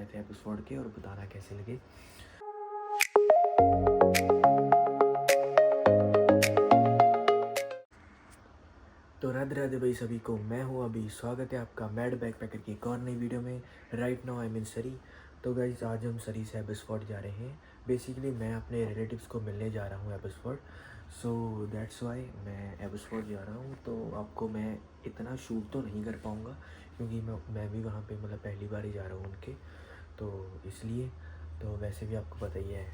आए थे एपिसोड के, और बताना कैसे लगे। तो राधे राधे भाई सभी को, मैं हूँ अभी। स्वागत है आपका मैड बैकपैकर की एक और नई वीडियो में। राइट नाउ आई मीन सरी। तो गाइज आज हम सरी से एबसफोर्ड जा रहे हैं। बेसिकली मैं अपने रिलेटिव्स को मिलने जा रहा हूँ एबसफोर्ड, सो दैट्स वाई मैं एबसफोर्ड जा रहा हूँ। तो आपको मैं इतना शूट तो नहीं कर पाऊँगा क्योंकि मैं भी वहाँ पे मतलब पहली बार ही जा रहा हूँ उनके, तो इसलिए। तो वैसे भी आपको पता ही है,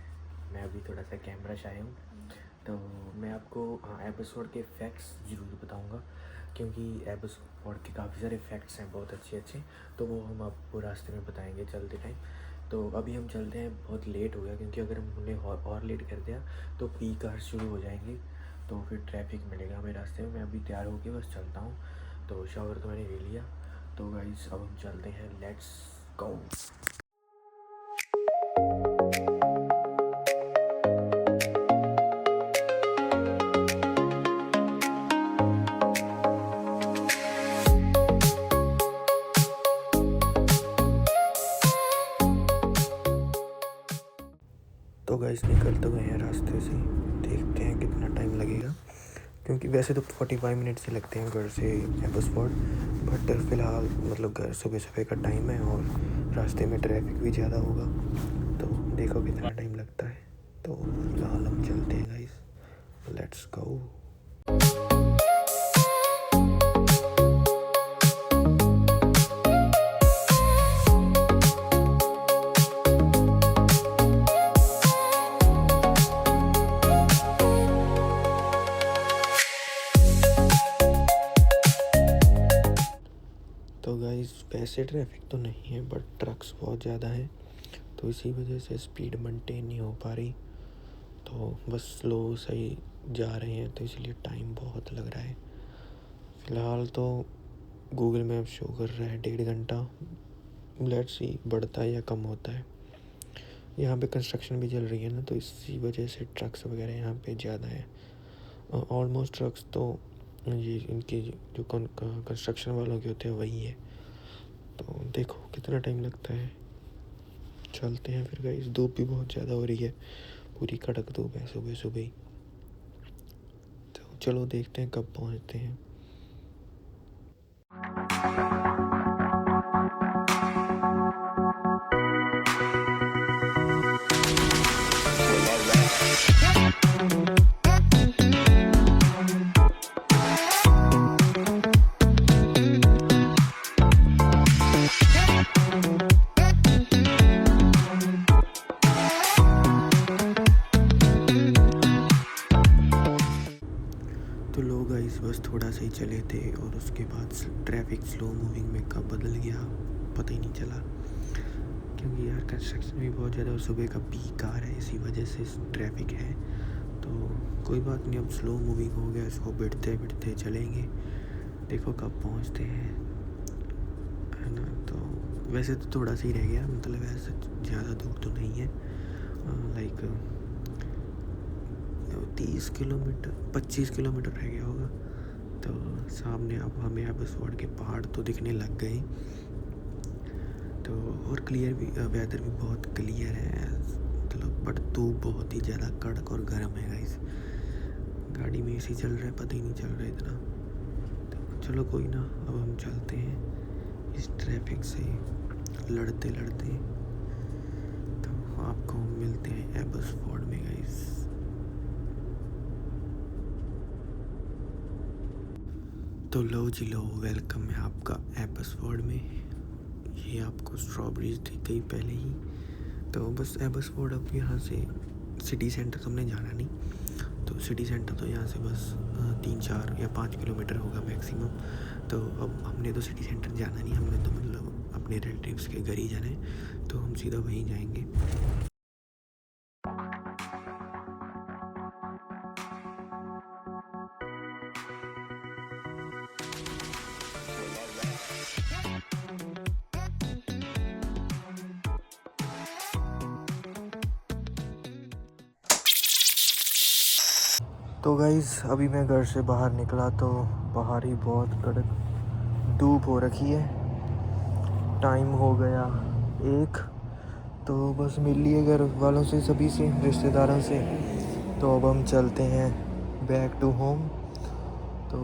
मैं अभी थोड़ा सा कैमरा शाय हूँ। तो मैं आपको एपिसोड के फैक्ट्स ज़रूर बताऊंगा क्योंकि एपिसोड के काफ़ी सारे फैक्ट्स हैं बहुत अच्छे अच्छे, तो वो हम आपको रास्ते में बताएंगे चलते टाइम। तो अभी हम चलते हैं, बहुत लेट हो गया क्योंकि अगर हमने और लेट कर दिया तो पीक आवर्स शुरू हो जाएंगे, तो फिर ट्रैफिक मिलेगा हमें रास्ते में। मैं अभी तैयार होके बस चलता हूँ। तो शावर तो मैंने ले लिया। तो गाइस अब हम चलते हैं, लेट्स गो। तो गाइस निकल तो गए हैं रास्ते से, देखते हैं कितना टाइम लगेगा, क्योंकि वैसे तो 45 मिनट से लगते हैं घर से एबसफोर्ड, बट फ़िलहाल मतलब घर सुबह सुबह का टाइम है और रास्ते में ट्रैफिक भी ज़्यादा होगा, तो देखो कितना टाइम लगता है। तो फ़िलहाल हम चलते हैं गाइस, लेट्स गो। तो गाइस वैसे ट्रैफिक तो नहीं है, बट ट्रक्स बहुत ज़्यादा हैं, तो इसी वजह से स्पीड मेंटेन नहीं हो पा रही। तो बस स्लो सही जा रहे हैं, तो इसलिए टाइम बहुत लग रहा है। फ़िलहाल तो गूगल मैप शो कर रहा है 1.5 घंटा। लेट्स सी बढ़ता है या कम होता है। यहाँ पे कंस्ट्रक्शन भी चल रही है ना, तो इसी वजह से ट्रक्स वगैरह यहाँ पे ज़्यादा है। ऑलमोस्ट ट्रक्स तो ये इनके जो कंस्ट्रक्शन वालों के होते हैं वही है। तो देखो कितना टाइम लगता है। चलते हैं फिर गाइस, धूप भी बहुत ज़्यादा हो रही है, पूरी कड़क धूप है सुबह सुबह ही। तो चलो देखते हैं कब पहुँचते हैं। तो लोग गाइस बस थोड़ा सा ही चले थे और उसके बाद ट्रैफिक स्लो मूविंग में कब बदल गया पता ही नहीं चला, क्योंकि यार कंस्ट्रक्शन भी बहुत ज़्यादा और सुबह का पीक आ रहा है, इसी वजह से ट्रैफिक है। तो कोई बात नहीं, अब स्लो मूविंग हो गया, इसको बढ़ते बढ़ते चलेंगे, देखो कब पहुंचते हैं, है ना। तो वैसे तो थोड़ा सा ही रह गया, मतलब ऐसा ज़्यादा दूर तो नहीं है, लाइक 30 किलोमीटर 25 किलोमीटर रह गया होगा। तो सामने अब हमें एबसफोर्ड के पहाड़ तो दिखने लग गए। तो और क्लियर भी, वेदर भी बहुत क्लियर है, मतलब बट धूप बहुत ही ज़्यादा कड़क और गर्म है गाइस। गाड़ी में एसी चल रहा है, पता ही नहीं चल रहा है इतना। तो चलो कोई ना, अब हम चलते हैं इस ट्रैफिक से लड़ते लड़ते। तो आपको मिलते हैं एबसफोर्ड में गाइस। तो लो जी लो, वेलकम है आपका एबसफोर्ड में। ये आपको स्ट्रॉबेरीज दिख गई पहले ही। तो बस एबसफोर्ड, अब यहाँ से सिटी सेंटर तो हमने जाना नहीं, तो सिटी सेंटर तो यहाँ से बस 3-4 या 5 किलोमीटर होगा मैक्सिमम। तो अब हमने तो सिटी सेंटर जाना नहीं, हमने तो मतलब अपने रिलेटिव्स के घर ही जाना है, तो हम सीधा वहीं जाएंगे। तो गाइज़ अभी मैं घर से बाहर निकला तो बाहर ही बहुत कड़क धूप हो रखी है। टाइम हो गया 1 तो बस मिल लिए घर वालों से, सभी से, रिश्तेदारों से। तो अब हम चलते हैं बैक टू होम। तो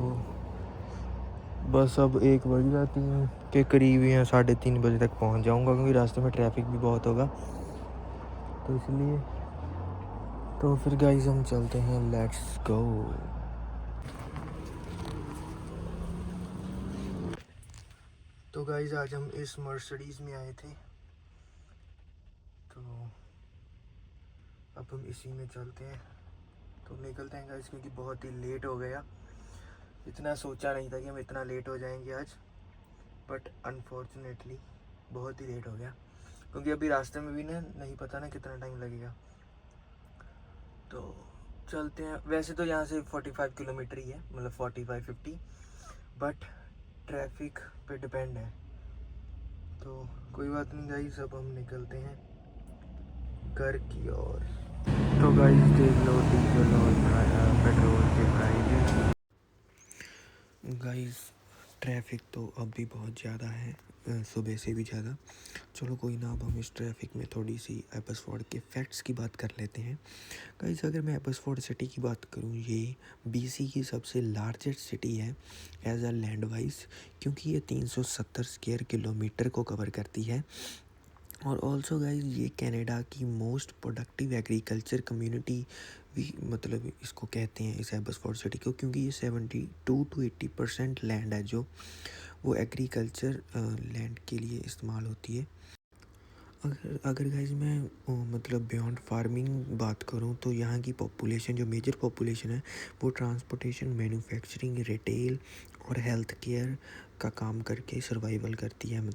बस अब 1 बज जाती है के करीब, या 3:30 बजे तक पहुंच जाऊंगा, क्योंकि रास्ते में ट्रैफिक भी बहुत होगा, तो इसलिए। तो फिर गाइस हम चलते हैं, लेट्स गो। तो गाइस आज हम इस मर्सिडीज़ में आए थे, तो अब हम इसी में चलते हैं। तो निकलते हैं गाइस, क्योंकि बहुत ही लेट हो गया। इतना सोचा नहीं था कि हम इतना लेट हो जाएंगे आज, बट अनफॉर्चुनेटली बहुत ही लेट हो गया, क्योंकि अभी रास्ते में भी ना नहीं पता ना कितना टाइम लगेगा। तो चलते हैं। वैसे तो यहाँ से 45 किलोमीटर ही है, मतलब 45-50, बट ट्रैफिक पे डिपेंड है। तो कोई बात नहीं गाइस, अब हम निकलते हैं घर की ओर। तो गाइस देख लो डीजल और पेट्रोल के प्राइस। गाइस ट्रैफिक तो अब भी बहुत ज़्यादा है, सुबह से भी ज़्यादा। चलो कोई ना, अब हम इस ट्रैफिक में थोड़ी सी एबसफोर्ड के फैक्ट्स की बात कर लेते हैं। गाइस अगर मैं एबसफोर्ड सिटी की बात करूँ, ये बीसी की सबसे लार्जेस्ट सिटी है एज अ लैंड वाइज, क्योंकि ये 370 स्क्वायर किलोमीटर को कवर करती है। और ऑल्सो गाइज ये कनाडा की मोस्ट प्रोडक्टिव एग्रीकल्चर कम्युनिटी भी, मतलब इसको कहते हैं इस एबसफोर्ड सिटी को, क्योंकि ये 72 to 80% लैंड है जो वो एग्रीकल्चर लैंड के लिए इस्तेमाल होती है। अगर गाइज मैं मतलब बियॉन्ड फार्मिंग बात करूँ, तो यहाँ की पॉपुलेशन, जो मेजर पॉपुलेशन है, वो ट्रांसपोर्टेशन, मैन्युफैक्चरिंग, रिटेल और हेल्थ केयर का काम करके सर्वाइवल करती है।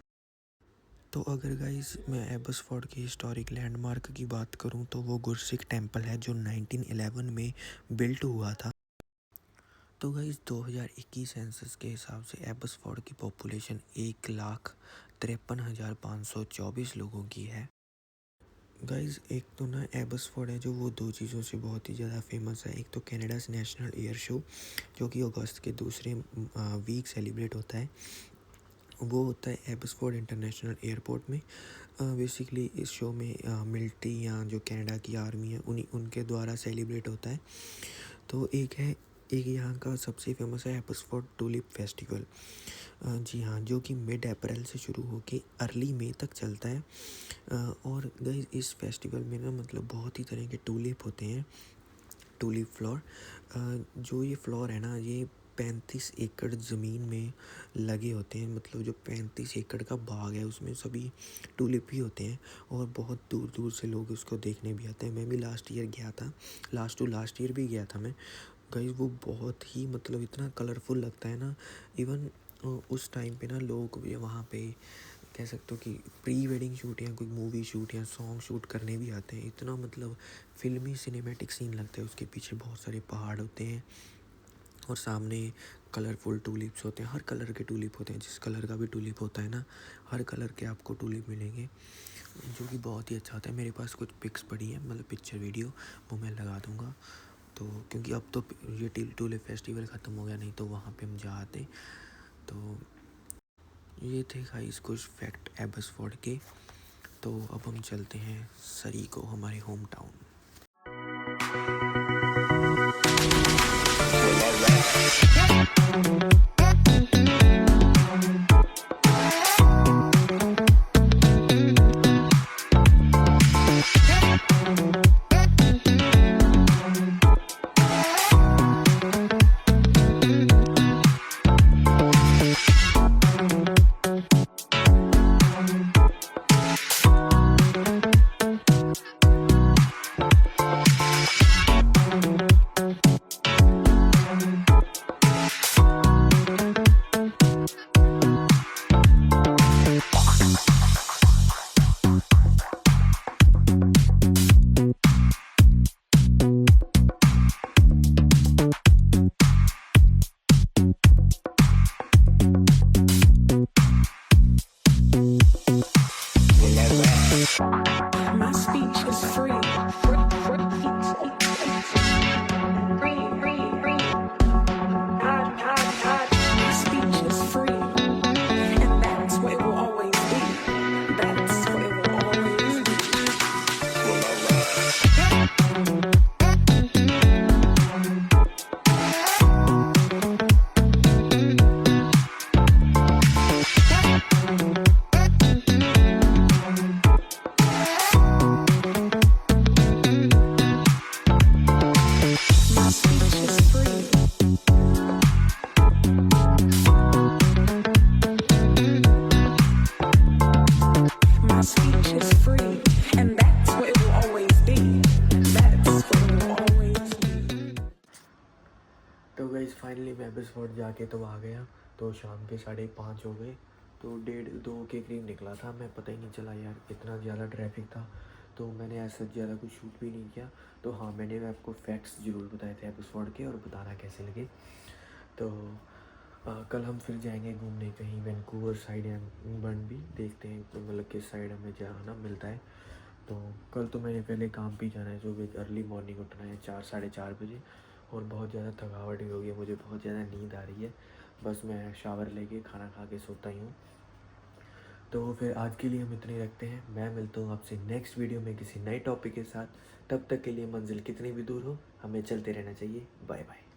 तो अगर गाइस मैं एबसफोर्ड की हिस्टोरिक लैंडमार्क की बात करूं, तो वो गुरसिक टेंपल है जो 1911 में बिल्ट हुआ था। तो गाइस 2021 सेंसस के हिसाब से एबसफोर्ड की पॉपुलेशन 1,53,524 लोगों की है। गाइस एक तो ना एबसफोर्ड है जो वो 2 चीज़ों से बहुत ही ज़्यादा फेमस है। एक तो कनाडा's नेशनल एयर शो, जो कि अगस्त के दूसरे वीक सेलिब्रेट होता है, वो होता है एबसफोर्ड इंटरनेशनल एयरपोर्ट में। बेसिकली इस शो में मिलिट्री या जो कनाडा की आर्मी है उनके द्वारा सेलिब्रेट होता है। तो एक यहाँ का सबसे फेमस है एबसफोर्ड टूलिप फेस्टिवल। जी हाँ, जो कि मिड अप्रैल से शुरू होकर अर्ली मई तक चलता है। और गाइस इस फेस्टिवल में ना मतलब बहुत ही तरह के टूलिप होते हैं, टूलिप फ्लोर। जो ये फ्लोर है ना, ये 35 एकड़ ज़मीन में लगे होते हैं। मतलब जो 35 एकड़ का बाग है उसमें सभी टूलिप ही होते हैं, और बहुत दूर दूर से लोग उसको देखने भी आते हैं। मैं भी लास्ट ईयर गया था, लास्ट ईयर भी गया था मैं। गाइस वो बहुत ही मतलब इतना कलरफुल लगता है ना। इवन उस टाइम पे ना लोग वहाँ पे कह सकते हो कि प्री वेडिंग शूट या कोई मूवी शूट या सॉन्ग शूट करने भी आते हैं। इतना मतलब फिल्मी सिनेमैटिक सीन लगता है। उसके पीछे बहुत सारे पहाड़ होते हैं और सामने कलरफुल टूलिप्स होते हैं। हर कलर के टूलिप होते हैं, जिस कलर का भी टूलिप होता है ना, हर कलर के आपको टूलिप मिलेंगे, जो कि बहुत ही अच्छा होता है। मेरे पास कुछ पिक्स पड़ी हैं, मतलब पिक्चर वीडियो, वो मैं लगा दूँगा। तो क्योंकि अब तो ये टूलिप फेस्टिवल ख़त्म हो गया, नहीं तो वहाँ पे हम जा आते। तो ये थे गाइस कुछ फैक्ट एबसफोर्ड के। तो अब हम चलते हैं सरी को, हमारे होम टाउन। जाके तो आ गया तो शाम के 5:30 हो गए, तो 1:30-2 के करीब निकला था मैं, पता ही नहीं चला यार, इतना ज़्यादा ट्रैफिक था। तो मैंने ऐसा ज़्यादा कुछ शूट भी नहीं किया। तो हाँ, मैंने आपको फैक्ट्स ज़रूर बताए थे एपिसोड के, और बताना कैसे लगे। तो कल हम फिर जाएंगे घूमने कहीं वैंकूवर साइड या बर्न भी, देखते हैं तो मतलब किस साइड हमें जाना मिलता है। तो कल तो मैंने पहले काम पे जाना है, सुबह अर्ली मॉर्निंग उठना है 4-4:30 बजे, और बहुत ज़्यादा थकावट भी हो गई है, मुझे बहुत ज़्यादा नींद आ रही है। बस मैं शावर लेके खाना खा के सोता ही हूँ। तो फिर आज के लिए हम इतने रखते हैं। मैं मिलता हूँ आपसे नेक्स्ट वीडियो में किसी नए टॉपिक के साथ। तब तक के लिए मंजिल कितनी भी दूर हो, हमें चलते रहना चाहिए। Bye bye.